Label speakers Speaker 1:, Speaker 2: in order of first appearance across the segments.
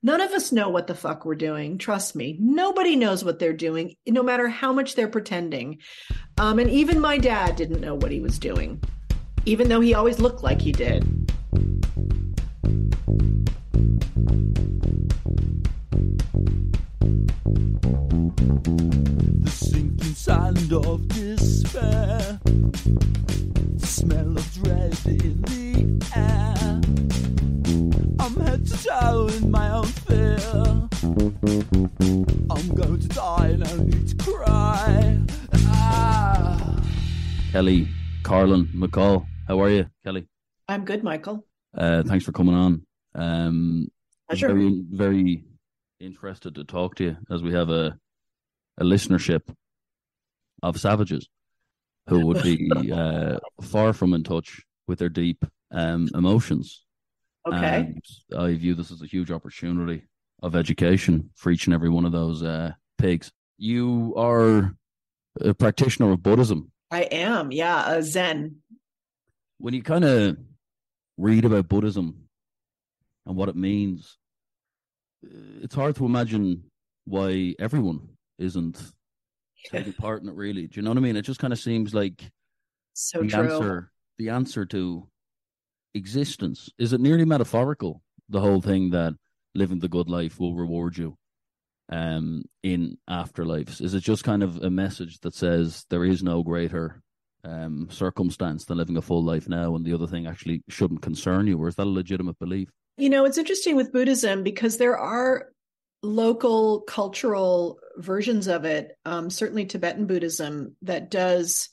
Speaker 1: None of us know what the fuck we're doing. Trust me. Nobody knows what they're doing, no matter how much they're pretending. And even my dad didn't know what he was doing, even though he always looked like he did.
Speaker 2: The sinking sand of despair, the smell of dread in the air. I'm head to toe in my own fear. I'm going to die and I need to cry.
Speaker 3: Kelly, Carlin, McCall, how are you, Kelly?
Speaker 1: I'm good, Michael.
Speaker 3: Thanks for coming on.
Speaker 1: Pleasure.
Speaker 3: Very, very interested to talk to you, as we have a listenership of savages who would be far from in touch with their deep emotions.
Speaker 1: Okay.
Speaker 3: And I view this as a huge opportunity of education for each and every one of those pigs. You are a practitioner of Buddhism.
Speaker 1: I am, yeah, Zen.
Speaker 3: When you kind of read about Buddhism and what it means, it's hard to imagine why everyone isn't taking part in it, really. Do you know what I mean? It just kind of seems like
Speaker 1: So true.
Speaker 3: the answer to existence. Is it nearly metaphorical, the whole thing that living the good life will reward you in afterlives? Is it just kind of a message that says there is no greater circumstance than living a full life now, and the other thing actually shouldn't concern you? Or is that a legitimate belief?
Speaker 1: You know, it's interesting with Buddhism because there are local cultural versions of it, certainly Tibetan Buddhism, that does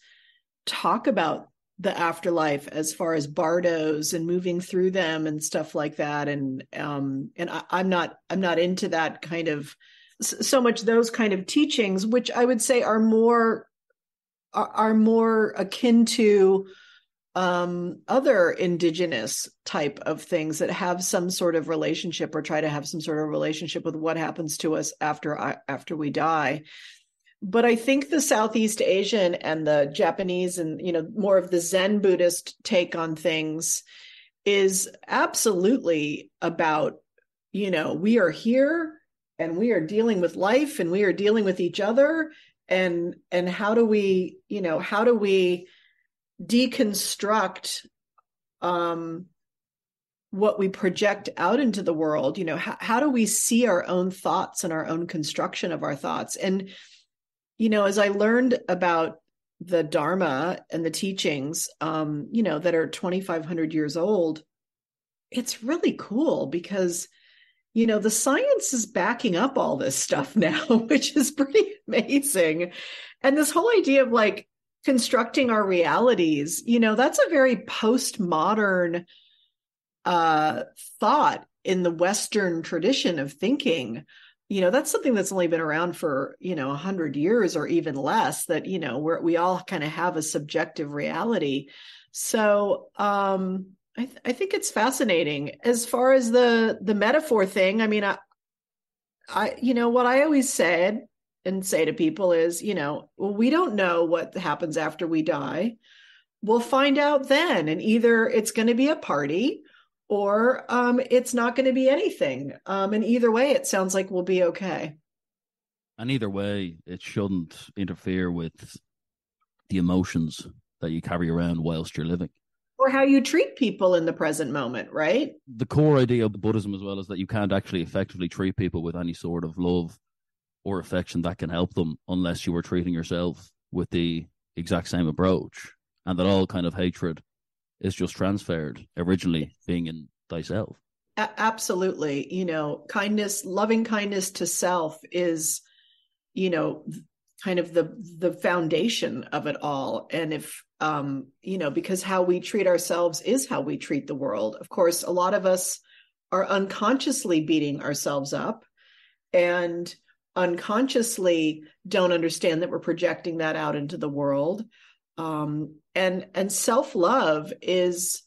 Speaker 1: talk about the afterlife as far as bardos and moving through them and stuff like that. And I'm not into that kind of so much those kind of teachings, which I would say are more akin to other indigenous type of things that have some sort of relationship or try to have some sort of relationship with what happens to us after we die. But I think the Southeast Asian and the Japanese and, you know, more of the Zen Buddhist take on things is absolutely about, you know, we are here and we are dealing with life and we are dealing with each other. And how do we deconstruct what we project out into the world? You know, how do we see our own thoughts and our own construction of our thoughts? And you know, as I learned about the Dharma and the teachings, you know, that are 2,500 years old, it's really cool because, you know, the science is backing up all this stuff now, which is pretty amazing. And this whole idea of like constructing our realities, you know, that's a very postmodern thought in the Western tradition of thinking. You know, that's something that's only been around for, you know, 100 years or even less, that, you know, we all kind of have a subjective reality. So I think it's fascinating. As far as the metaphor thing, I mean, I you know, what I always said and say to people is, you know, well, we don't know what happens after we die. We'll find out then. And either it's going to be a party or it's not going to be anything. And either way, it sounds like we'll be okay.
Speaker 3: And either way, it shouldn't interfere with the emotions that you carry around whilst you're living.
Speaker 1: Or how you treat people in the present moment, right?
Speaker 3: The core idea of Buddhism as well is that you can't actually effectively treat people with any sort of love or affection that can help them unless you were treating yourself with the exact same approach, and that all kind of hatred is just transferred, originally being in thyself.
Speaker 1: Absolutely. You know, loving kindness to self is, you know, kind of the foundation of it all. And if, you know, because how we treat ourselves is how we treat the world. Of course, a lot of us are unconsciously beating ourselves up and unconsciously don't understand that we're projecting that out into the world. And self-love is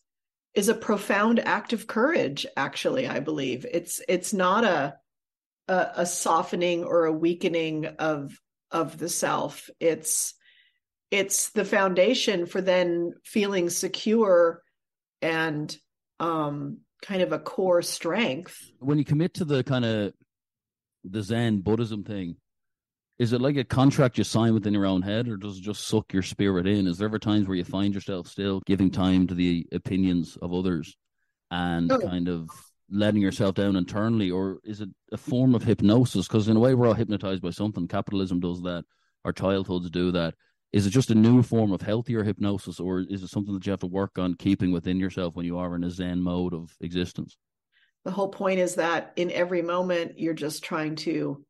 Speaker 1: a profound act of courage, actually, I believe. It's not a softening or a weakening of the self. It's the foundation for then feeling secure and kind of a core strength.
Speaker 3: When you commit to the kind of the Zen Buddhism thing, is it like a contract you sign within your own head, or does it just suck your spirit in? Is there ever times where you find yourself still giving time to the opinions of others and kind of letting yourself down internally, or is it a form of hypnosis? Because in a way, we're all hypnotized by something. Capitalism does that. Our childhoods do that. Is it just a new form of healthier hypnosis, or is it something that you have to work on keeping within yourself when you are in a Zen mode of existence?
Speaker 1: The whole point is that in every moment, you're just trying to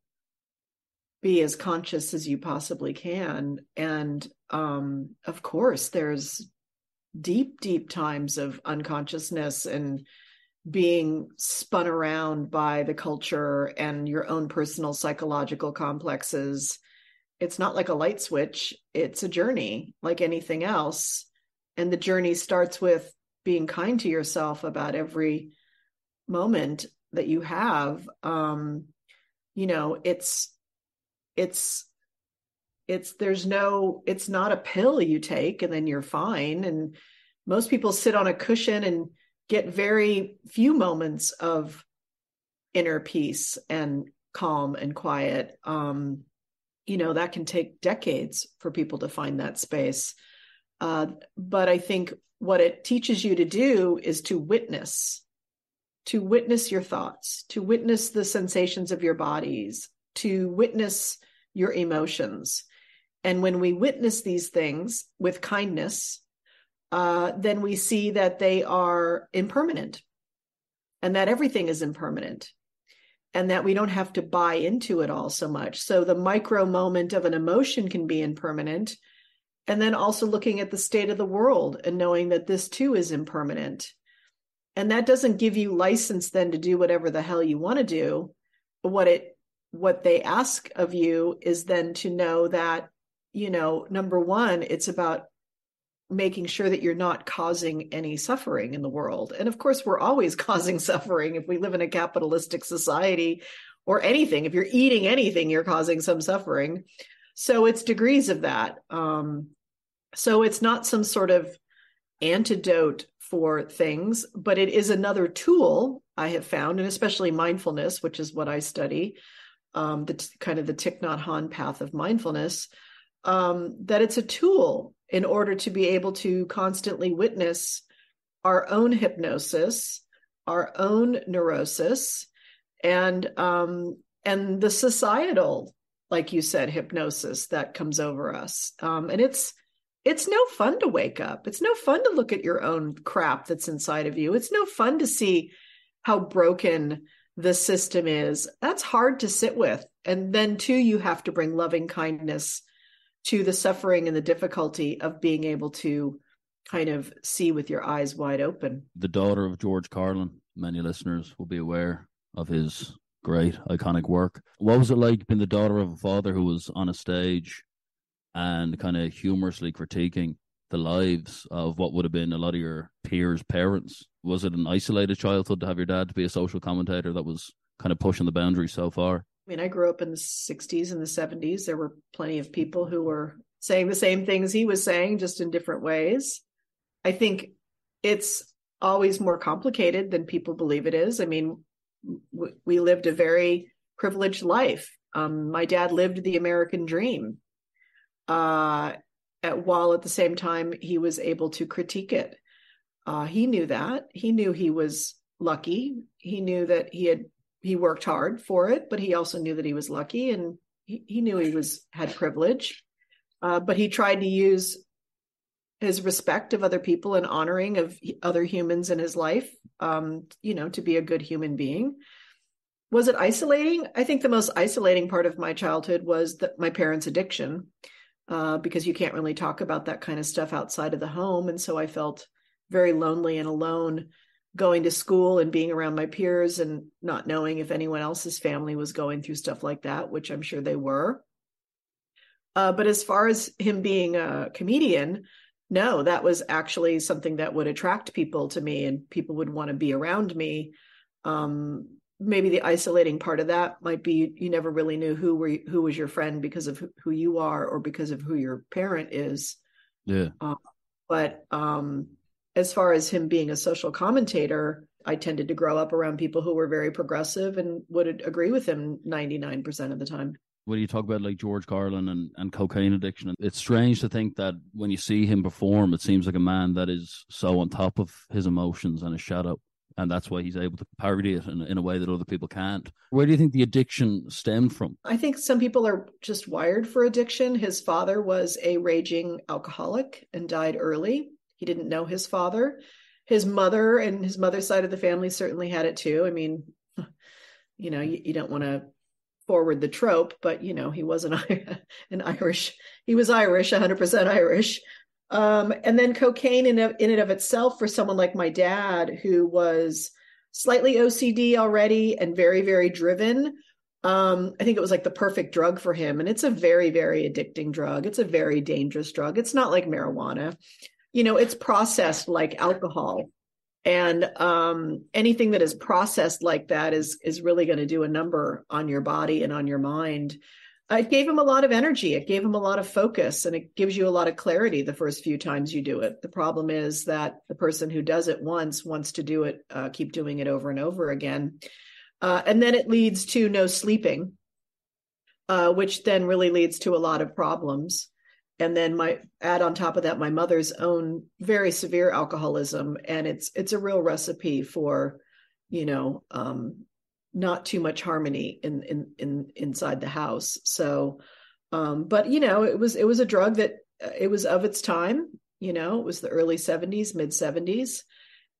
Speaker 1: be as conscious as you possibly can. And of course, there's deep, deep times of unconsciousness and being spun around by the culture and your own personal psychological complexes. It's not like a light switch. It's a journey like anything else. And the journey starts with being kind to yourself about every moment that you have. It's not a pill you take and then you're fine. And most people sit on a cushion and get very few moments of inner peace and calm and quiet. That can take decades for people to find that space. But I think what it teaches you to do is to witness your thoughts, to witness the sensations of your bodies, to witness your emotions. And when we witness these things with kindness, then we see that they are impermanent and that everything is impermanent and that we don't have to buy into it all so much. So the micro moment of an emotion can be impermanent. And then also looking at the state of the world and knowing that this too is impermanent. And that doesn't give you license then to do whatever the hell you want to do. What they ask of you is then to know that, number one, it's about making sure that you're not causing any suffering in the world. And of course, we're always causing suffering if we live in a capitalistic society or anything. If you're eating anything, you're causing some suffering. So it's degrees of that. So it's not some sort of antidote for things, but it is another tool I have found, and especially mindfulness, which is what I study, the Thich Nhat Hanh path of mindfulness, that it's a tool in order to be able to constantly witness our own hypnosis, our own neurosis, and the societal, like you said, hypnosis that comes over us. And it's no fun to wake up. It's no fun to look at your own crap that's inside of you. It's no fun to see how broken the system is. That's hard to sit with. And then too, you have to bring loving kindness to the suffering and the difficulty of being able to kind of see with your eyes wide open.
Speaker 3: The daughter of George Carlin, many listeners will be aware of his great iconic work. What was it like being the daughter of a father who was on a stage and kind of humorously critiquing the lives of what would have been a lot of your peers' parents? Was it an isolated childhood to have your dad to be a social commentator that was kind of pushing the boundaries so far?
Speaker 1: I mean, I grew up in the 60s and the 70s. There were plenty of people who were saying the same things he was saying, just in different ways. I think it's always more complicated than people believe it is. I mean, we lived a very privileged life. My dad lived the American dream, while at the same time he was able to critique it. He knew that. He knew he was lucky. He knew that he worked hard for it, but he also knew that he was lucky, and he knew he had privilege. But he tried to use his respect of other people and honoring of other humans in his life, to be a good human being. Was it isolating? I think the most isolating part of my childhood was my parents' addiction, because you can't really talk about that kind of stuff outside of the home. And so I felt very lonely and alone going to school and being around my peers and not knowing if anyone else's family was going through stuff like that, which I'm sure they were. But as far as him being a comedian, no, that was actually something that would attract people to me and people would want to be around me. Maybe the isolating part of that might be you never really knew who was your friend because of who you are or because of who your parent is.
Speaker 3: Yeah.
Speaker 1: But as far as him being a social commentator, I tended to grow up around people who were very progressive and would agree with him 99% of the time.
Speaker 3: When you talk about like George Carlin and cocaine addiction, it's strange to think that when you see him perform, it seems like a man that is so on top of his emotions and his shadow. And that's why he's able to parody it in a way that other people can't. Where do you think the addiction stemmed from?
Speaker 1: I think some people are just wired for addiction. His father was a raging alcoholic and died early. He didn't know his father. His mother and his mother's side of the family certainly had it too. I mean, you don't want to forward the trope, but he was an Irish. He was Irish, 100% Irish. And then cocaine in and of itself, for someone like my dad, who was slightly OCD already and very, very driven, I think it was like the perfect drug for him. And it's a very, very addicting drug. It's a very dangerous drug. It's not like marijuana. It's processed like alcohol. And anything that is processed like that is really going to do a number on your body and on your mind. It gave him a lot of energy. It gave him a lot of focus, and it gives you a lot of clarity the first few times you do it. The problem is that the person who does it once wants to do it, keep doing it over and over again. And then it leads to no sleeping, which then really leads to a lot of problems. And then add on top of that, my mother's own very severe alcoholism. And it's a real recipe for, not too much harmony in inside the house. So, but it was a drug that it was of its time. It was the early 70s, mid 70s,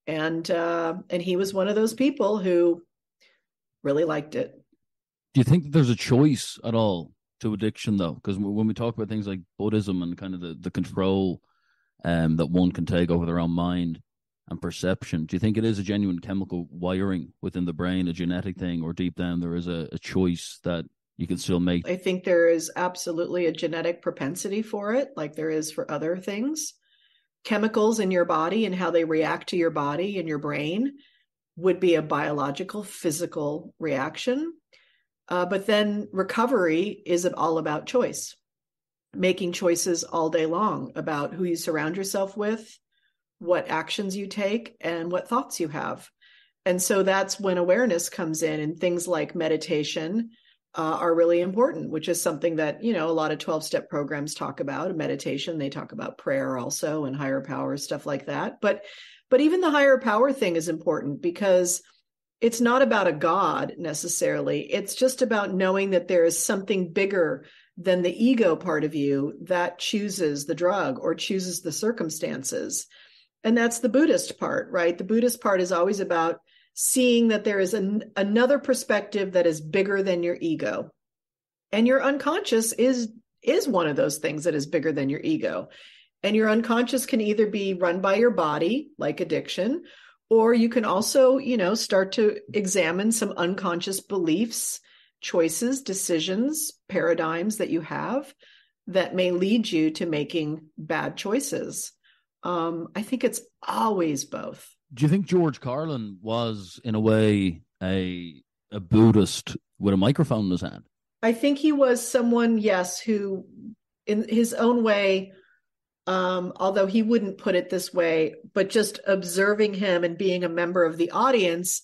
Speaker 1: and he was one of those people who really liked it.
Speaker 3: Do you think that there's a choice at all to addiction, though? Because when we talk about things like Buddhism and kind of the control that one can take over their own mind and perception, do you think it is a genuine chemical wiring within the brain, a genetic thing, or deep down there is a choice that you can still make?
Speaker 1: I think there is absolutely a genetic propensity for it, like there is for other things. Chemicals in your body and how they react to your body and your brain would be a biological, physical reaction. But then recovery is all about choice, making choices all day long about who you surround yourself with, what actions you take, and what thoughts you have. And so that's when awareness comes in, and things like meditation are really important, which is something that, a lot of 12-step programs talk about. Meditation, they talk about prayer also, and higher power, stuff like that. But even the higher power thing is important, because it's not about a God necessarily. It's just about knowing that there is something bigger than the ego part of you that chooses the drug or chooses the circumstances. And that's the Buddhist part, right? The Buddhist part is always about seeing that there is another perspective that is bigger than your ego. And your unconscious is one of those things that is bigger than your ego. And your unconscious can either be run by your body, like addiction, or you can also, start to examine some unconscious beliefs, choices, decisions, paradigms that you have that may lead you to making bad choices. I think it's always both.
Speaker 3: Do you think George Carlin was, in a way, a Buddhist with a microphone in his hand?
Speaker 1: I think he was someone, yes, who, in his own way, although he wouldn't put it this way, but just observing him and being a member of the audience,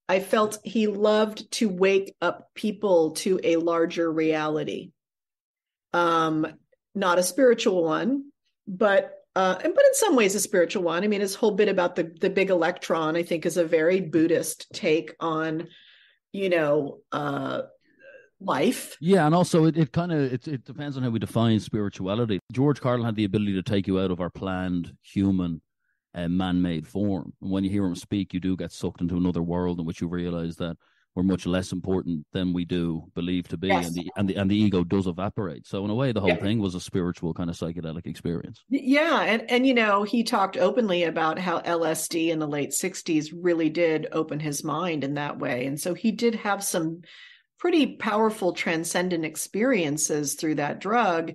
Speaker 1: I felt he loved to wake up people to a larger reality. Not a spiritual one, but in some ways a spiritual one. I mean, his whole bit about the big electron, I think, is a very Buddhist take on, life.
Speaker 3: Yeah, and also it depends on how we define spirituality. George Carlin had the ability to take you out of our planned human man-made form. And when you hear him speak, you do get sucked into another world in which you realize that we're much less important than we do believe to be, yes. and the ego does evaporate. So in a way, the whole thing was a spiritual kind of psychedelic experience.
Speaker 1: Yeah, and he talked openly about how LSD in the late 60s really did open his mind in that way. And so he did have some pretty powerful transcendent experiences through that drug,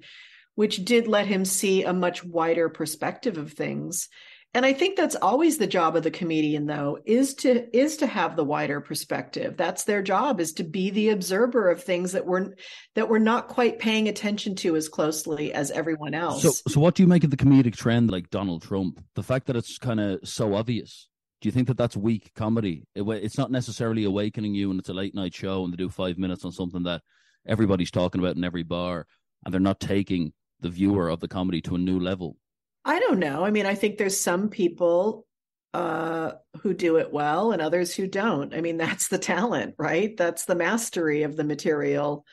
Speaker 1: which did let him see a much wider perspective of things. And I think that's always the job of the comedian, though, is to have the wider perspective. That's their job, is to be the observer of things that we're not quite paying attention to as closely as everyone else.
Speaker 3: So what do you make of the comedic trend like Donald Trump? The fact that it's kind of so obvious. Do you think that that's weak comedy? It's not necessarily awakening you, and it's a late night show, and they do 5 minutes on something that everybody's talking about in every bar, and they're not taking the viewer of the comedy to a new level.
Speaker 1: I don't know. I mean, I think there's some people who do it well and others who don't. I mean, that's the talent, right? That's the mastery of the material.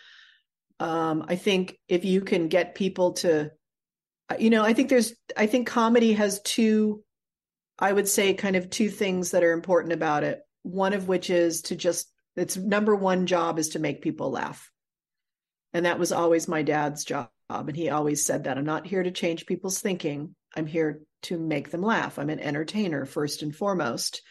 Speaker 1: I think if you can get people to, I think comedy has two, I would say kind of two things that are important about it. One of which is its number one job is to make people laugh. And that was always my dad's job. And he always said that I'm not here to change people's thinking. I'm here to make them laugh. I'm an entertainer first and foremost.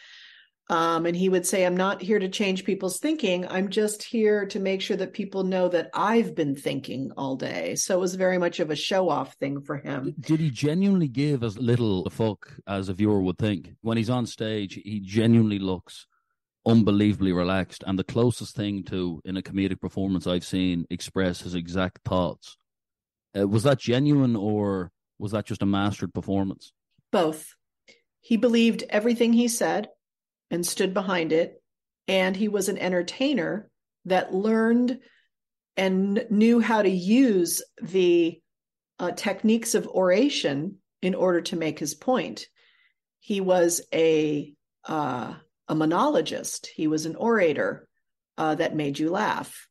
Speaker 1: And he would say, I'm not here to change people's thinking. I'm just here to make sure that people know that I've been thinking all day. So it was very much of a show-off thing for him.
Speaker 3: Did he genuinely give as little a fuck as a viewer would think? When he's on stage, he genuinely looks unbelievably relaxed. And the closest thing to, in a comedic performance I've seen, express his exact thoughts. Was that genuine, or was that just a mastered performance?
Speaker 1: Both. He believed everything he said and stood behind it. And he was an entertainer that learned and knew how to use the techniques of oration in order to make his point. He was a monologist. He was an orator that made you laugh.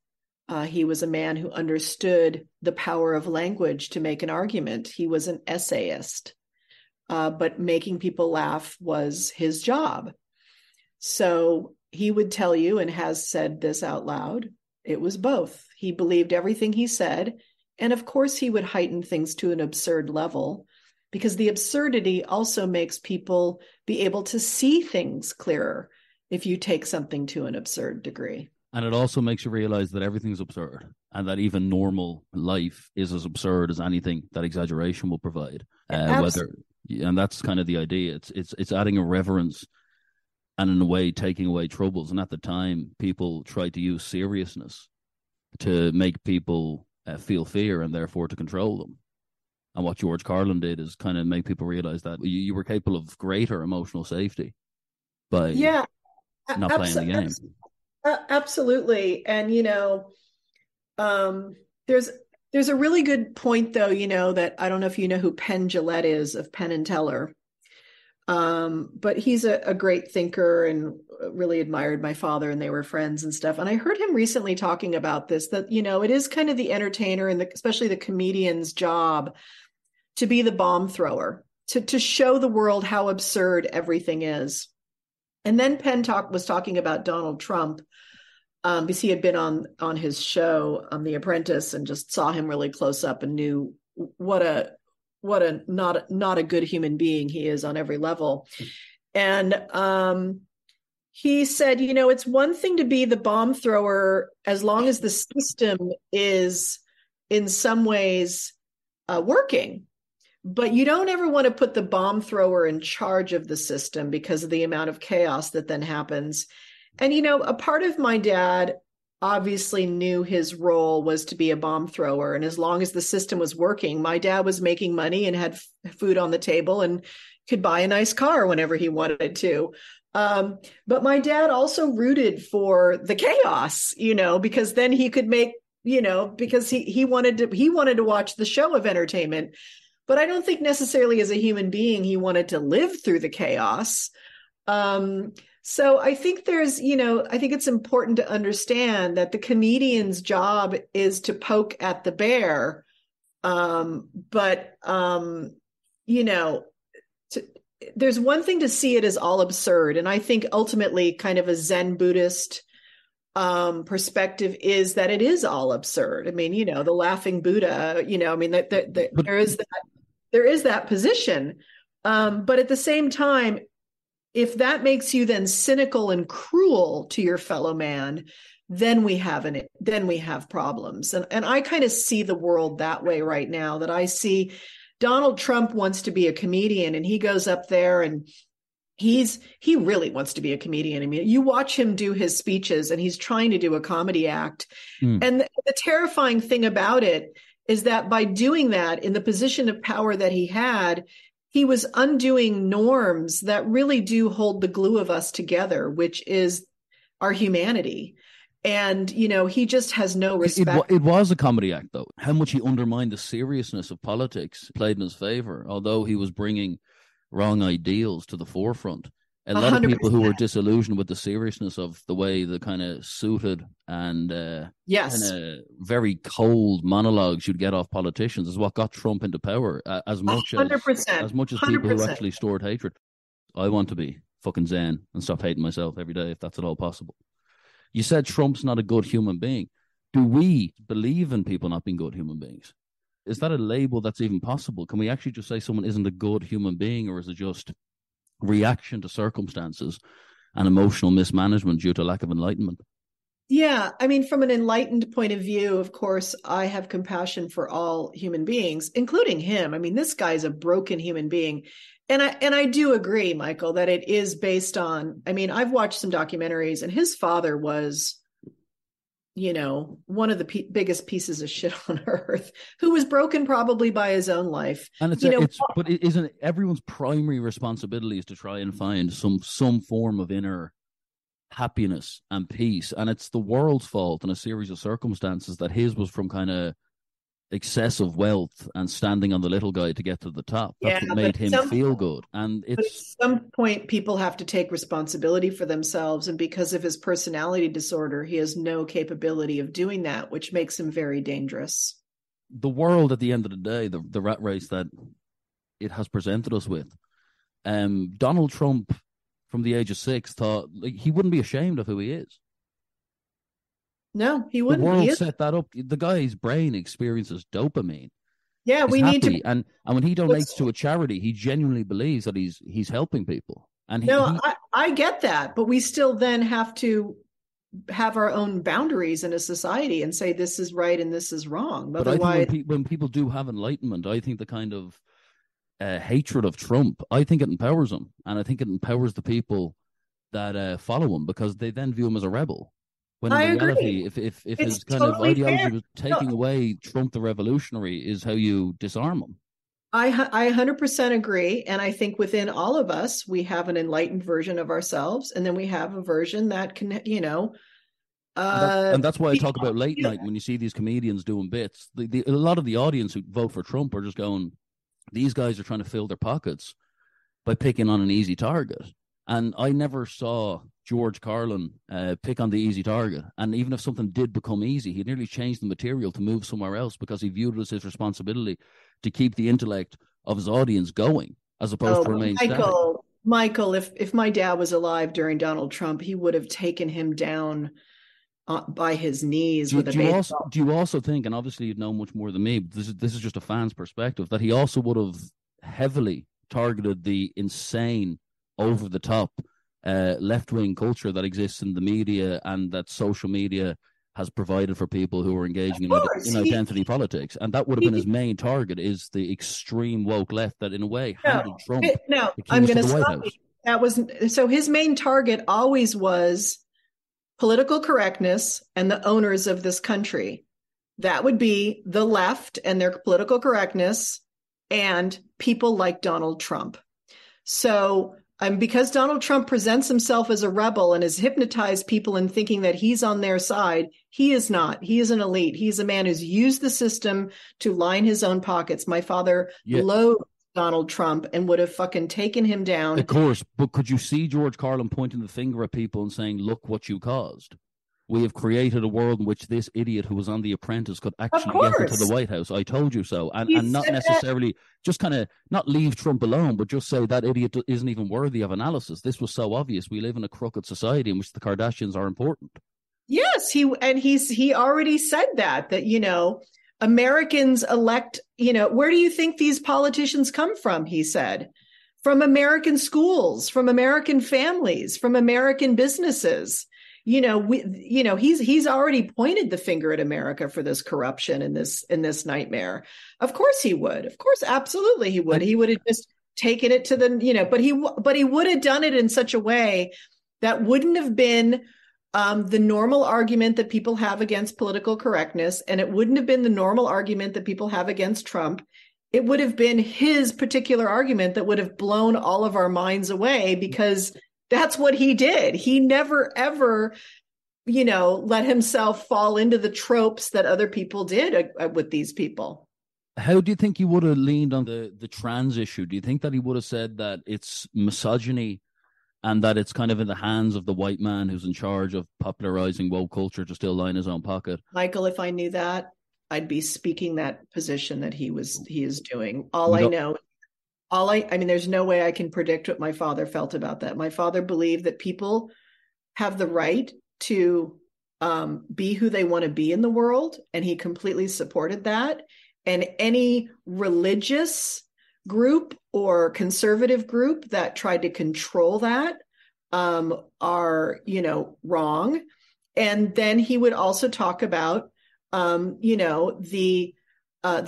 Speaker 1: He was a man who understood the power of language to make an argument. He was an essayist, but making people laugh was his job. So he would tell you, and has said this out loud, it was both. He believed everything he said. And of course, he would heighten things to an absurd level, because the absurdity also makes people be able to see things clearer if you take something to an absurd degree.
Speaker 3: And it also makes you realize that everything's absurd, and that even normal life is as absurd as anything that exaggeration will provide. And that's kind of the idea. It's adding a reverence, and in a way taking away troubles. And at the time, people tried to use seriousness to make people feel fear, and therefore to control them. And what George Carlin did is kind of make people realize that you were capable of greater emotional safety by not playing the game.
Speaker 1: Absolutely. And, there's a really good point, though, that I don't know if you know who Penn Jillette is, of Penn and Teller. But he's a great thinker and really admired my father, and they were friends and stuff. And I heard him recently talking about this, that, it is kind of the entertainer and especially the comedian's job to be the bomb thrower, to show the world how absurd everything is. And then Penn was talking about Donald Trump, because he had been on his show, The Apprentice, and just saw him really close up and knew what a not a good human being he is on every level. And he said, it's one thing to be the bomb thrower as long as the system is in some ways working. But you don't ever want to put the bomb thrower in charge of the system because of the amount of chaos that then happens. And, a part of my dad obviously knew his role was to be a bomb thrower. And as long as the system was working, my dad was making money and had food on the table and could buy a nice car whenever he wanted to. But my dad also rooted for the chaos, because then he could make, because he wanted to watch the show of entertainment. But I don't think necessarily as a human being, he wanted to live through the chaos. So I think I think it's important to understand that the comedian's job is to poke at the bear. There's one thing to see it as all absurd. And I think ultimately kind of a Zen Buddhist perspective is that it is all absurd. I mean, the laughing Buddha, there is that position. But at the same time, if that makes you then cynical and cruel to your fellow man, then we have problems. And I kind of see the world that way right now, that I see Donald Trump wants to be a comedian, and he goes up there and he really wants to be a comedian. I mean, you watch him do his speeches and he's trying to do a comedy act. And the terrifying thing about it is that by doing that in the position of power that he had, he was undoing norms that really do hold the glue of us together, which is our humanity. And, he just has no respect.
Speaker 3: It was a comedy act, though. How much he undermined the seriousness of politics played in his favor, although he was bringing wrong ideals to the forefront. A lot of people who were disillusioned with the seriousness of the way the kind of suited and
Speaker 1: yes,
Speaker 3: kind of very cold monologues you'd get off politicians is what got Trump into power. As much
Speaker 1: 100%,
Speaker 3: as people who actually stored hatred. I want to be fucking zen and stop hating myself every day if that's at all possible. You said Trump's not a good human being. Do we believe in people not being good human beings? Is that a label that's even possible? Can we actually just say someone isn't a good human being, or is it just reaction to circumstances and emotional mismanagement due to lack of enlightenment?
Speaker 1: Yeah, I mean, from an enlightened point of view, of course, I have compassion for all human beings, including him. I mean, this guy's a broken human being. And I do agree, Michael, that it is based on, I mean, I've watched some documentaries, and his father was, one of the biggest pieces of shit on earth, who was broken probably by his own life.
Speaker 3: And but isn't everyone's primary responsibility is to try and find some form of inner happiness and peace, and it's the world's fault in a series of circumstances that his was from kind of excessive wealth and standing on the little guy to get to the top. That's what made him feel good. And at
Speaker 1: some point, people have to take responsibility for themselves. And because of his personality disorder, he has no capability of doing that, which makes him very dangerous.
Speaker 3: The world, at the end of the day, the rat race that it has presented us with, Donald Trump, from the age of 6, thought he wouldn't be ashamed of who he is.
Speaker 1: No, he wouldn't.
Speaker 3: The world set that up. The guy's brain experiences dopamine.
Speaker 1: Yeah,
Speaker 3: we need to. And when he donates to a charity, he genuinely believes that he's helping people. And
Speaker 1: I get that, but we still then have to have our own boundaries in a society and say this is right and this is wrong.
Speaker 3: But otherwise, I think when people do have enlightenment, I think the kind of hatred of Trump, I think it empowers him, and I think it empowers the people that follow him, because they then view him as a rebel. When in reality, if his kind of ideology was taking away Trump the revolutionary is how you disarm him.
Speaker 1: I 100% agree. And I think within all of us, we have an enlightened version of ourselves. And then we have a version that can,
Speaker 3: and that's why I talk about late night when you see these comedians doing bits. A lot of the audience who vote for Trump are just going, these guys are trying to fill their pockets by picking on an easy target. And I never saw George Carlin pick on the easy target. And even if something did become easy, he'd nearly change the material to move somewhere else, because he viewed it as his responsibility to keep the intellect of his audience going, as opposed to remain static.
Speaker 1: Michael, if my dad was alive during Donald Trump, he would have taken him down by his knees with a baseball.
Speaker 3: Do you also think, and obviously you'd know much more than me, but this is just a fan's perspective, that he also would have heavily targeted the insane, over-the-top left-wing culture that exists in the media and that social media has provided for people who are engaging in identity politics? And that would have been his main target, is the extreme woke left that in a way handed Trump the keys to the White House.
Speaker 1: That was so his main target always was political correctness and the owners of this country. That would be the left and their political correctness and people like Donald Trump. So because Donald Trump presents himself as a rebel and has hypnotized people in thinking that he's on their side, he is not. He is an elite. He's a man who's used the system to line his own pockets. My father loathed Donald Trump and would have fucking taken him down.
Speaker 3: Of course, but could you see George Carlin pointing the finger at people and saying, look what you caused? We have created a world in which this idiot who was on The Apprentice could actually get into the White House. I told you so. And not necessarily just kind of not leave Trump alone, but just say that idiot isn't even worthy of analysis. This was so obvious. We live in a crooked society in which the Kardashians are important.
Speaker 1: Yes, he already said that Americans elect, where do you think these politicians come from? He said, from American schools, from American families, from American businesses. He's already pointed the finger at America for this corruption and this nightmare. Of course he would. Of course, absolutely he would. He would have just taken it to but he would have done it in such a way that wouldn't have been the normal argument that people have against political correctness, and it wouldn't have been the normal argument that people have against Trump. it would have been his particular argument that would have blown all of our minds away, because that's what he did. He never, ever, let himself fall into the tropes that other people did with these people.
Speaker 3: How do you think he would have leaned on the trans issue? Do you think that he would have said that it's misogyny and that it's kind of in the hands of the white man who's in charge of popularizing woke culture to still line his own pocket?
Speaker 1: Michael, if I knew that, I'd be speaking that position that he is doing. I mean, there's no way I can predict what my father felt about that. My father believed that people have the right to be who they want to be in the world, and he completely supported that. And any religious group or conservative group that tried to control that are, wrong. And then he would also talk about, the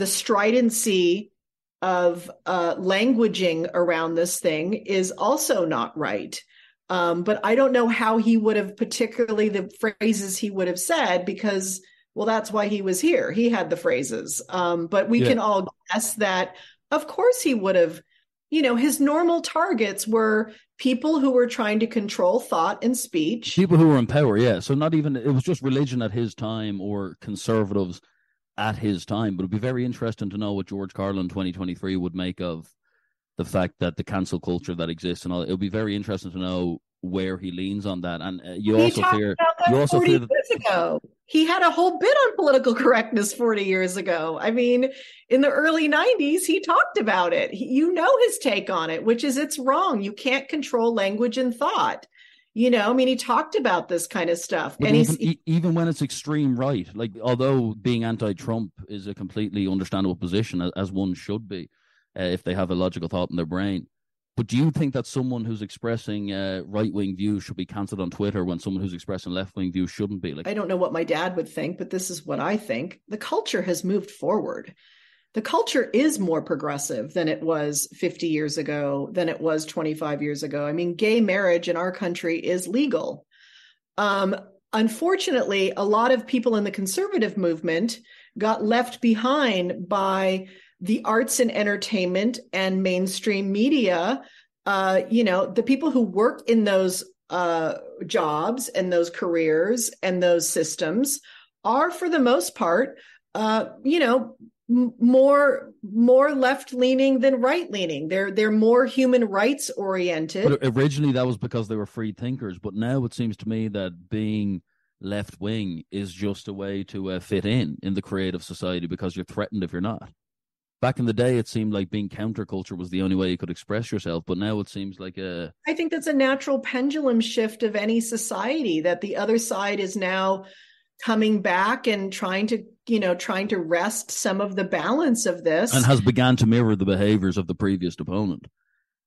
Speaker 1: stridency of languaging around this thing is also not right. But I don't know how he would have, particularly the phrases he would have said, because, well, that's why he was here. He had the phrases. But we can all guess that, of course, he would have, his normal targets were people who were trying to control thought and speech.
Speaker 3: People who were in power, yeah. So not even, it was just religion at his time or conservatives at his time. But it'd be very interesting to know what George Carlin 2023 would make of the fact that the cancel culture that exists and all. It'll be very interesting to know where he leans on that. And you also fear that
Speaker 1: years ago. He had a whole bit on political correctness 40 years ago. I mean, in the early 90s, he talked about it. His take on it, which is it's wrong. You can't control language and thought. He talked about this kind of stuff.
Speaker 3: But even when it's extreme right, like, although being anti-Trump is a completely understandable position, as one should be, if they have a logical thought in their brain. But do you think that someone who's expressing right-wing views should be cancelled on Twitter when someone who's expressing left-wing views shouldn't be?
Speaker 1: I don't know what my dad would think, but this is what I think. The culture has moved forward. The culture is more progressive than it was 50 years ago, than it was 25 years ago. I mean, gay marriage in our country is legal. Unfortunately, a lot of people in the conservative movement got left behind by the arts and entertainment and mainstream media. The people who work in those jobs and those careers and those systems are, for the most part, more left-leaning than right-leaning. They're more human rights oriented.
Speaker 3: But originally that was because they were free thinkers. But now it seems to me that being left-wing is just a way to fit in the creative society, because you're threatened if you're not. Back in the day, it seemed like being counterculture was the only way you could express yourself. But now it seems like
Speaker 1: I think that's a natural pendulum shift of any society, that the other side is now coming back and trying to wrest some of the balance of this.
Speaker 3: And has begun to mirror the behaviors of the previous opponent.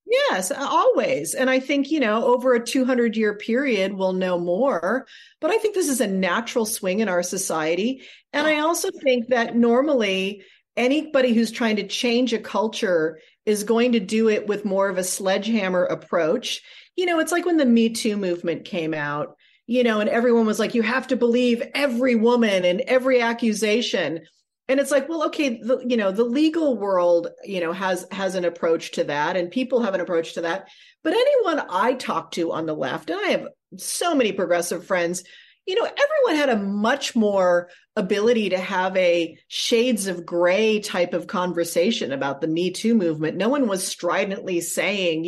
Speaker 1: Yes, always. And I think, over a 200-year period, we'll know more. But I think this is a natural swing in our society. And I also think that normally anybody who's trying to change a culture is going to do it with more of a sledgehammer approach. It's like when the Me Too movement came out, and everyone was like, you have to believe every woman and every accusation. And it's like, well, okay, the legal world, has an approach to that, and people have an approach to that. But anyone I talk to on the left, and I have so many progressive friends, everyone had a much more ability to have a shades of gray type of conversation about the Me Too movement. No one was stridently saying,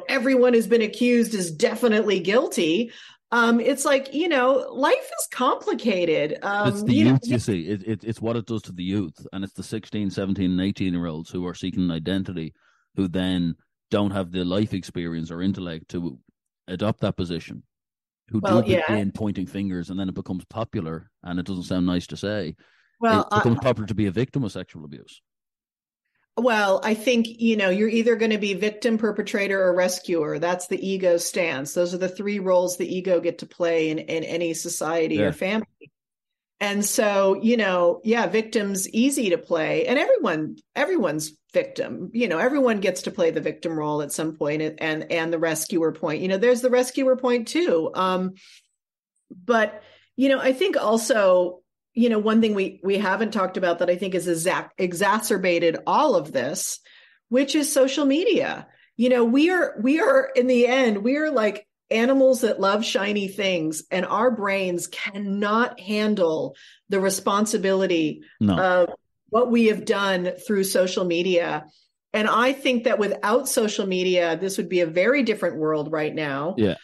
Speaker 1: everyone who's been accused is definitely guilty. It's like, life is complicated.
Speaker 3: It's the youth, you see. It's what it does to the youth. And it's the 16, 17, and 18-year-olds who are seeking an identity, who then don't have the life experience or intellect to adopt that position, who begin pointing fingers, and then it becomes popular, and it doesn't sound nice to say. Well, it becomes popular to be a victim of sexual abuse.
Speaker 1: Well, I think, you're either going to be victim, perpetrator, or rescuer. That's the ego stance. Those are the three roles the ego get to play in any society or family. And so, victim's easy to play, and everyone's victim. Everyone gets to play the victim role at some point, and the rescuer point. There's the rescuer point too. But I think also, one thing we haven't talked about that I think is exacerbated all of this, which is social media. We are in the end, we are like animals that love shiny things, and our brains cannot handle the responsibility of what we have done through social media. And I think that without social media, this would be a very different world right now.
Speaker 3: Yeah.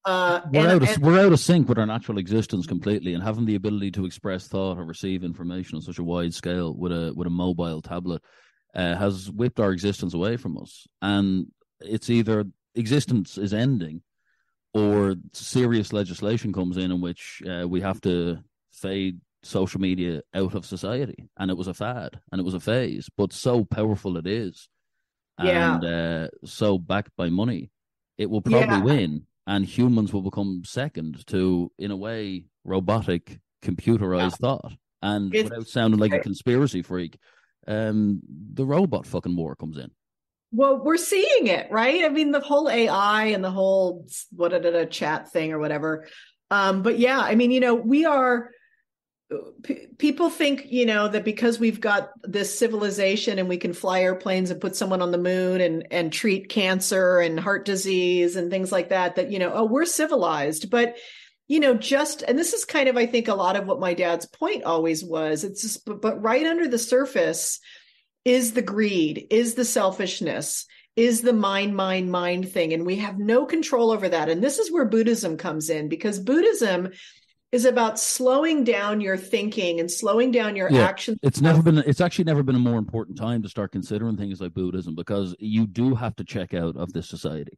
Speaker 3: We're out of sync with our natural existence completely, and having the ability to express thought or receive information on such a wide scale with a mobile tablet has whipped our existence away from us. And it's either existence is ending, or serious legislation comes in which we have to fade social media out of society. And it was a fad, and it was a phase, but so powerful it is, and so backed by money, it will probably win. And humans will become second to, in a way, robotic, computerized thought. And without sounding like a conspiracy freak, the robot fucking war comes in.
Speaker 1: Well, we're seeing it, right? I mean, the whole AI and the whole a chat thing or whatever. But yeah, I mean, we are. People think, that because we've got this civilization and we can fly airplanes and put someone on the moon and treat cancer and heart disease and things like that, we're civilized. But, and this is kind of, I think, a lot of what my dad's point always was. It's just, but right under the surface is the greed, is the selfishness, is the mind thing. And we have no control over that. And this is where Buddhism comes in, because Buddhism is about slowing down your thinking and slowing down your actions.
Speaker 3: It's actually never been a more important time to start considering things like Buddhism, because you do have to check out of this society.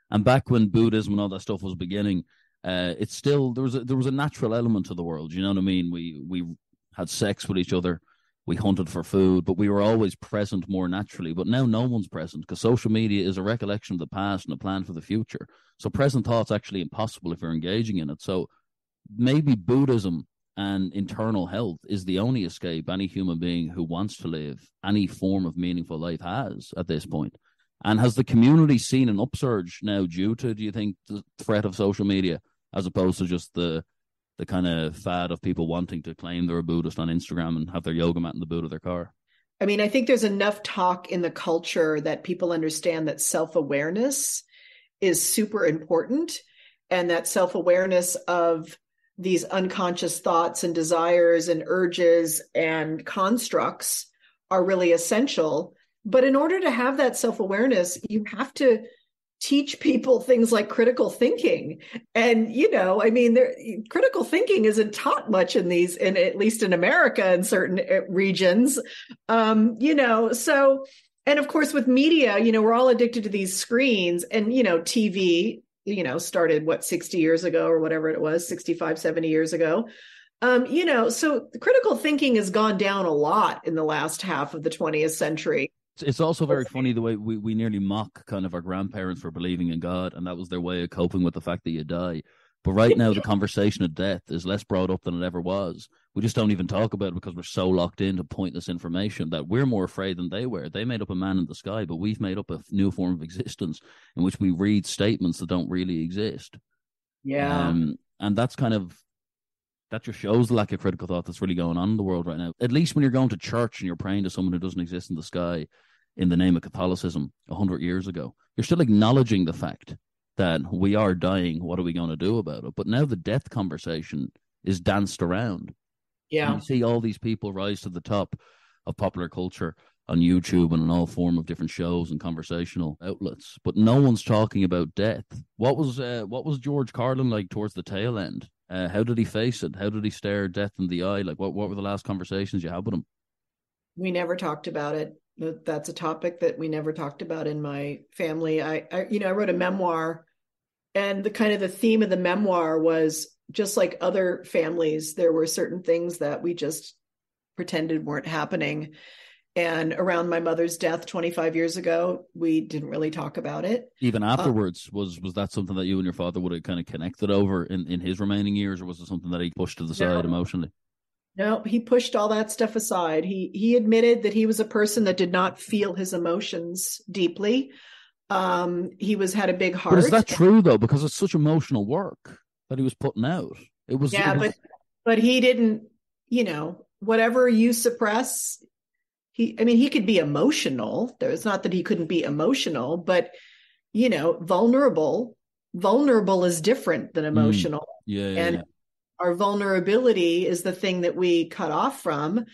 Speaker 3: And back when Buddhism and all that stuff was beginning, it's still, there was a natural element to the world. You know what I mean? We had sex with each other, we hunted for food, but we were always present more naturally. But now no one's present, because social media is a recollection of the past and a plan for the future. So present thought's actually impossible if you're engaging in it. So maybe Buddhism and internal health is the only escape any human being who wants to live any form of meaningful life has at this point. And has the community seen an upsurge now due to, do you think, the threat of social media, as opposed to just the kind of fad of people wanting to claim they're a Buddhist on Instagram and have their yoga mat in the boot of their car?
Speaker 1: I mean, I think there's enough talk in the culture that people understand that self-awareness is super important, and that self-awareness of these unconscious thoughts and desires and urges and constructs are really essential. But in order to have that self-awareness, you have to teach people things like critical thinking. And, critical thinking isn't taught much in at least in America, in certain regions, so, and of course with media, we're all addicted to these screens, and, TV, started 60 years ago or whatever it was, 65, 70 years ago. So critical thinking has gone down a lot in the last half of the 20th century.
Speaker 3: It's also very funny the way we nearly mock kind of our grandparents for believing in God, and that was their way of coping with the fact that you die. But right now, the conversation of death is less brought up than it ever was. We just don't even talk about it because we're so locked into pointless information that we're more afraid than they were. They made up a man in the sky, but we've made up a new form of existence in which we read statements that don't really exist.
Speaker 1: Yeah.
Speaker 3: And that's that just shows the lack of critical thought that's really going on in the world right now. At least when you're going to church and you're praying to someone who doesn't exist in the sky in the name of Catholicism 100 years ago, you're still acknowledging the fact that we are dying. What are we going to do about it? But now the death conversation is danced around.
Speaker 1: Yeah.
Speaker 3: And you see all these people rise to the top of popular culture on YouTube and in all form of different shows and conversational outlets, but no one's talking about death. What was George Carlin like towards the tail end? How did he face it? How did he stare death in the eye? Like, what were the last conversations you had with him?
Speaker 1: We never talked about it. That's a topic that we never talked about in my family. I wrote a memoir, and the theme of the memoir was, just like other families, there were certain things that we just pretended weren't happening. And around my mother's death 25 years ago, we didn't really talk about it.
Speaker 3: Even afterwards, was that something that you and your father would have kind of connected over in his remaining years, or was it something that he pushed to the side emotionally?
Speaker 1: No, he pushed all that stuff aside. He admitted that he was a person that did not feel his emotions deeply. He had a big heart.
Speaker 3: But is that true though? Because it's such emotional work that he was putting out. But he didn't.
Speaker 1: whatever you suppress, he could be emotional. It's not that he couldn't be emotional, but, vulnerable is different than emotional. And our vulnerability is the thing that we cut off from.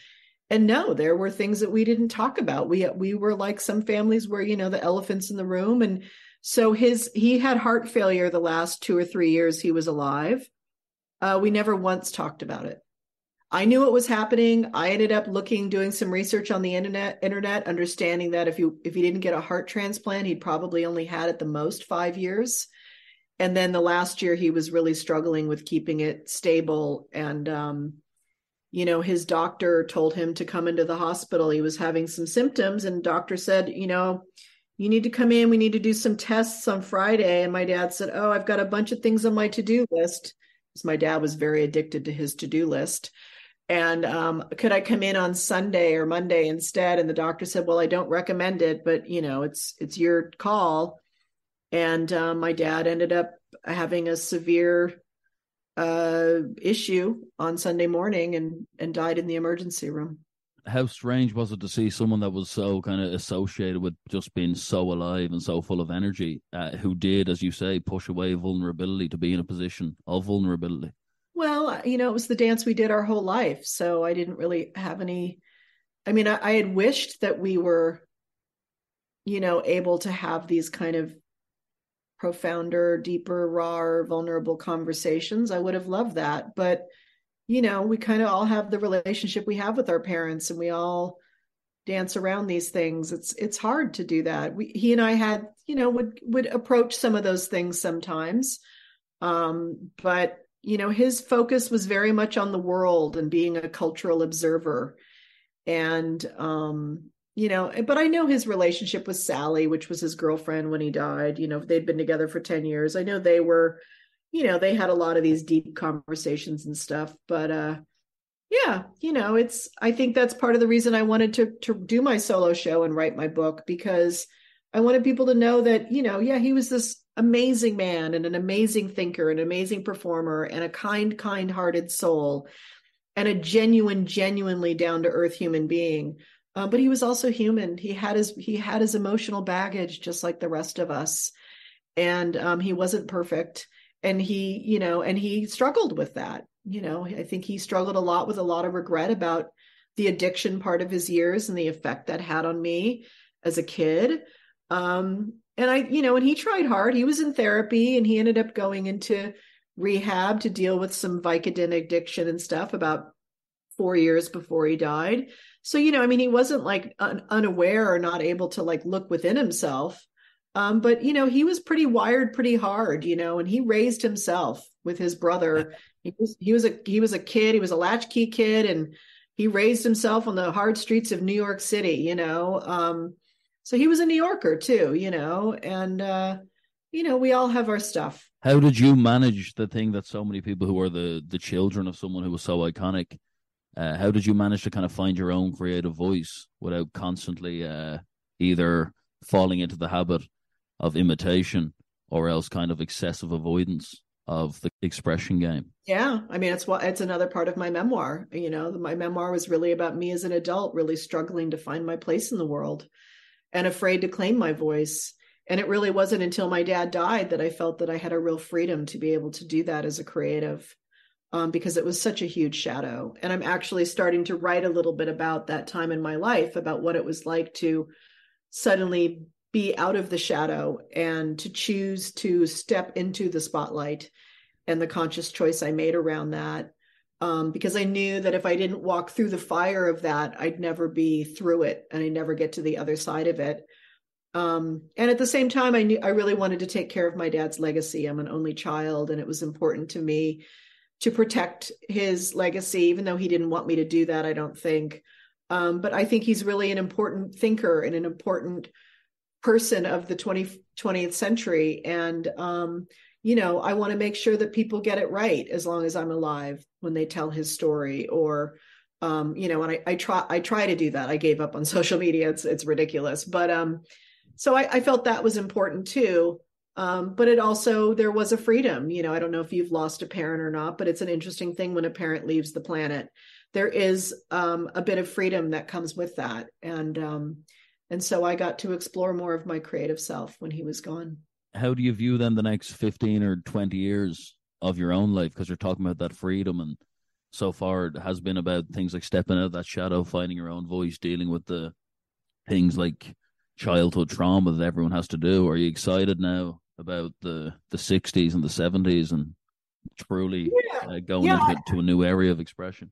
Speaker 1: And no, there were things that we didn't talk about. We were like some families where, the elephants in the room. And so he had heart failure the last 2 or 3 years he was alive. We never once talked about it. I knew what was happening. I ended up doing some research on the internet, understanding that if he didn't get a heart transplant, he'd probably only had at the most 5 years. And then the last year he was really struggling with keeping it stable. And, his doctor told him to come into the hospital. He was having some symptoms, and doctor said, you need to come in. We need to do some tests on Friday. And my dad said, oh, I've got a bunch of things on my to-do list. Because my dad was very addicted to his to-do list. And could I come in on Sunday or Monday instead? And the doctor said, well, I don't recommend it, but it's your call. And my dad ended up having a severe issue on Sunday morning and died in the emergency room.
Speaker 3: How strange was it to see someone that was so kind of associated with just being so alive and so full of energy, who did, as you say, push away vulnerability to be in a position of vulnerability?
Speaker 1: Well, it was the dance we did our whole life. So I didn't really have any, I had wished that we were, able to have these kind of profounder, deeper, raw, vulnerable conversations. I would have loved that. But, we kind of all have the relationship we have with our parents, and we all dance around these things. It's hard to do that. He and I had, would approach some of those things sometimes. But, his focus was very much on the world and being a cultural observer. And, but I know his relationship with Sally, which was his girlfriend when he died, they'd been together for 10 years. I know they were, they had a lot of these deep conversations and stuff, but, I think that's part of the reason I wanted to do my solo show and write my book, because I wanted people to know that, he was this amazing man and an amazing thinker, an amazing performer, and a kind-hearted soul, and a genuinely down-to-earth human being. But he was also human. He had his emotional baggage, just like the rest of us. And he wasn't perfect. And he struggled with that. I think he struggled a lot with a lot of regret about the addiction part of his years and the effect that had on me as a kid. And he tried hard. He was in therapy, and he ended up going into rehab to deal with some Vicodin addiction and stuff about 4 years before he died. So, he wasn't like unaware or not able to like look within himself. But, he was wired pretty hard, and he raised himself with his brother. He was a kid. He was a latchkey kid, and he raised himself on the hard streets of New York City, so he was a New Yorker too, and, we all have our stuff.
Speaker 3: How did you manage the thing that so many people who are the children of someone who was so iconic, how did you manage to kind of find your own creative voice without constantly either falling into the habit of imitation or else kind of excessive avoidance of the expression game?
Speaker 1: Yeah. It's another part of my memoir. My memoir was really about me as an adult, really struggling to find my place in the world and afraid to claim my voice. And it really wasn't until my dad died that I felt that I had a real freedom to be able to do that as a creative, because it was such a huge shadow. And I'm actually starting to write a little bit about that time in my life, about what it was like to suddenly be out of the shadow and to choose to step into the spotlight, and the conscious choice I made around that. Because I knew that if I didn't walk through the fire of that, I'd never be through it, and I'd never get to the other side of it. And at the same time, I knew I really wanted to take care of my dad's legacy. I'm an only child, and it was important to me to protect his legacy, even though he didn't want me to do that, I don't think. But I think he's really an important thinker and an important person of the 20th century. And, I want to make sure that people get it right as long as I'm alive when they tell his story, or, and I try to do that. I gave up on social media. It's ridiculous. But, so I felt that was important too. But it also, there was a freedom, I don't know if you've lost a parent or not, but it's an interesting thing when a parent leaves the planet. There is a bit of freedom that comes with that. And so I got to explore more of my creative self when he was gone.
Speaker 3: How do you view then the next 15 or 20 years of your own life? Because you're talking about that freedom, and so far it has been about things like stepping out of that shadow, finding your own voice, dealing with the things like childhood trauma that everyone has to do. Are you excited now about the 60s and the 70s and truly going into a new area of expression?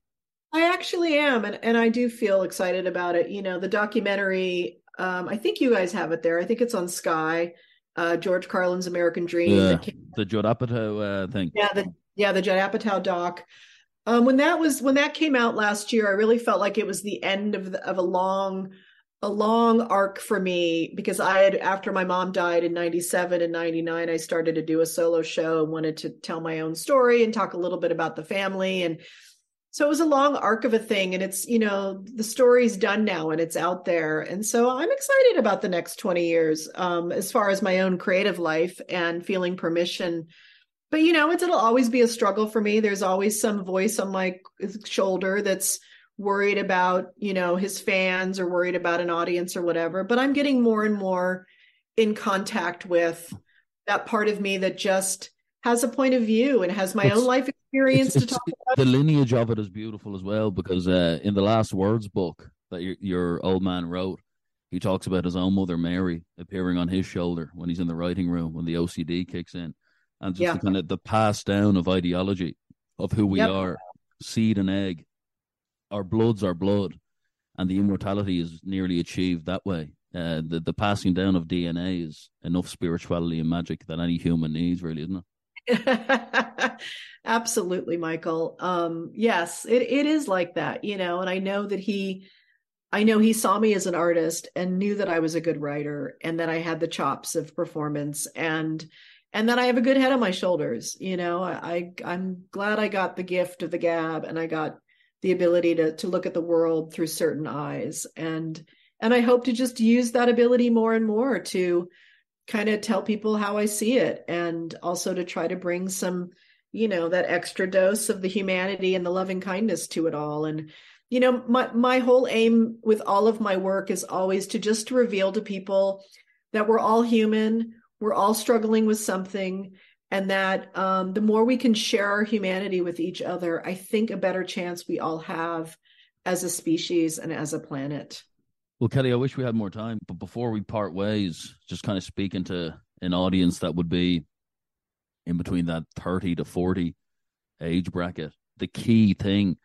Speaker 1: I actually am, and I do feel excited about it. The documentary, I think you guys have it there. I think it's on Sky. George Carlin's American Dream.
Speaker 3: The Judd Apatow thing.
Speaker 1: The Judd Apatow doc. When that came out last year, I really felt like it was the end of a long arc for me, because after my mom died in 97 and 99, I started to do a solo show and wanted to tell my own story and talk a little bit about the family. And so it was a long arc of a thing, and it's, the story's done now and it's out there. And so I'm excited about the next 20 years, as far as my own creative life and feeling permission. But, it'll always be a struggle for me. There's always some voice on my shoulder that's worried about, his fans, or worried about an audience or whatever. But I'm getting more and more in contact with that part of me that just has a point of view and has my own life experience to talk about.
Speaker 3: The lineage of it is beautiful as well, because in the Last Words book that your old man wrote, he talks about his own mother, Mary, appearing on his shoulder when he's in the writing room, when the OCD kicks in. And just the passed down of ideology of who we are, seed and egg. Our blood's our blood, and the immortality is nearly achieved that way. The passing down of DNA is enough spirituality and magic that any human needs, really, isn't
Speaker 1: it? Absolutely, Michael. Yes, it is like that, and I know that he saw me as an artist and knew that I was a good writer and that I had the chops of performance and that I have a good head on my shoulders. I'm glad I got the gift of the gab, and I got the ability to look at the world through certain eyes. And I hope to just use that ability more and more to kind of tell people how I see it, and also to try to bring some, that extra dose of the humanity and the loving kindness to it all. And, my whole aim with all of my work is always to reveal to people that we're all human, we're all struggling with something, and that the more we can share our humanity with each other, I think a better chance we all have as a species and as a planet.
Speaker 3: Well, Kelly, I wish we had more time, but before we part ways, just kind of speaking to an audience that would be in between that 30 to 40 age bracket, the key thing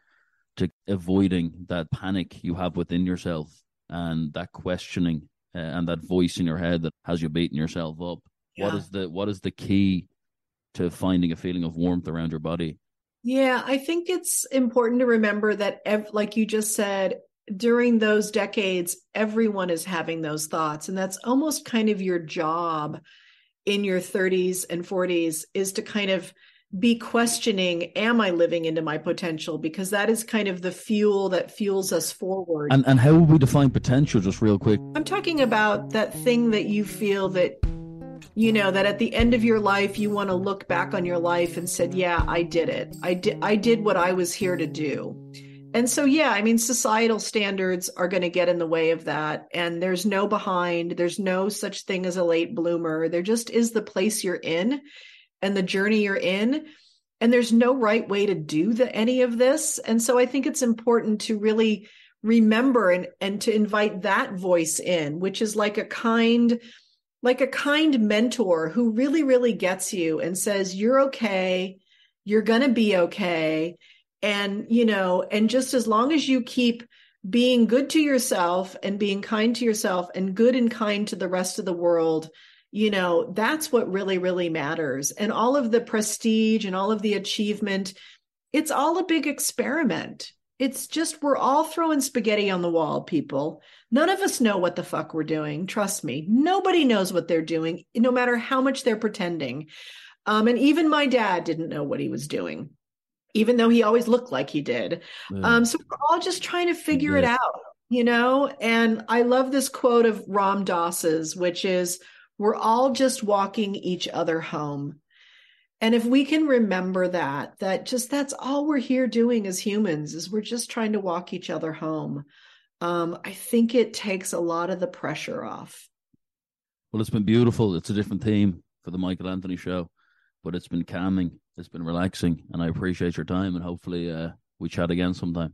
Speaker 3: to avoiding that panic you have within yourself and that questioning and that voice in your head that has you beating yourself up. Yeah. What is the key to finding a feeling of warmth around your body?
Speaker 1: Yeah, I think it's important to remember that, like you just said, during those decades, everyone is having those thoughts. And that's almost kind of your job in your 30s and 40s, is to kind of be questioning, am I living into my potential? Because that is kind of the fuel that fuels us forward.
Speaker 3: And how would we define potential, just real quick?
Speaker 1: I'm talking about that thing that you feel that, that at the end of your life, you want to look back on your life and said, yeah, I did it. I did what I was here to do. And so, societal standards are going to get in the way of that. And there's no there's no such thing as a late bloomer. There just is the place you're in and the journey you're in. And there's no right way to do any of this. And so I think it's important to really remember and to invite that voice in, which is like a kind mentor who really, really gets you and says, you're okay. You're going to be okay. And, and just as long as you keep being good to yourself and being kind to yourself and good and kind to the rest of the world, that's what really, really matters. And all of the prestige and all of the achievement, it's all a big experiment. It's just, we're all throwing spaghetti on the wall, people. None of us know what the fuck we're doing. Trust me. Nobody knows what they're doing, no matter how much they're pretending. And even my dad didn't know what he was doing, even though he always looked like he did. So we're all just trying to figure it out, And I love this quote of Ram Dass's, which is, We're all just walking each other home. And if we can remember that's all we're here doing as humans, is we're just trying to walk each other home. I think it takes a lot of the pressure off.
Speaker 3: Well, it's been beautiful. It's a different theme for the Michael Anthony show, but it's been calming. It's been relaxing, and I appreciate your time, and hopefully we chat again sometime.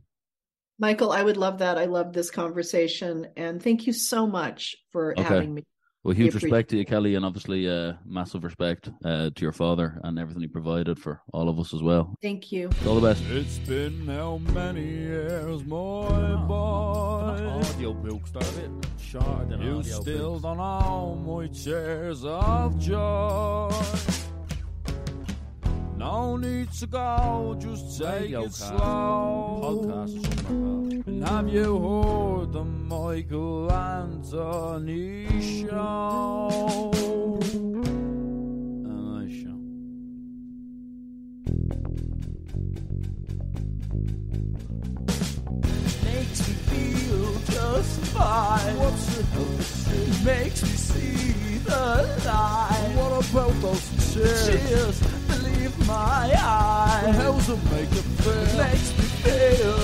Speaker 1: Michael, I would love that. I love this conversation, and thank you so much for having me.
Speaker 3: Well, huge respect to you, Kelly, and obviously massive respect to your father and everything he provided for all of us as well.
Speaker 1: Thank you.
Speaker 3: All the best.
Speaker 2: It's been how many years, my boy?
Speaker 3: Audiobook started shorter than
Speaker 2: You still don't know my tears of joy. No need to go, just take it slow.
Speaker 3: Podcast or something like that.
Speaker 2: And have you heard the Michael Anthony show?
Speaker 3: A nice show.
Speaker 2: Makes me feel just fine. What's it help to see? Makes me see the light. What about those tears? Believe my eyes. How's it make it feel? Makes me feel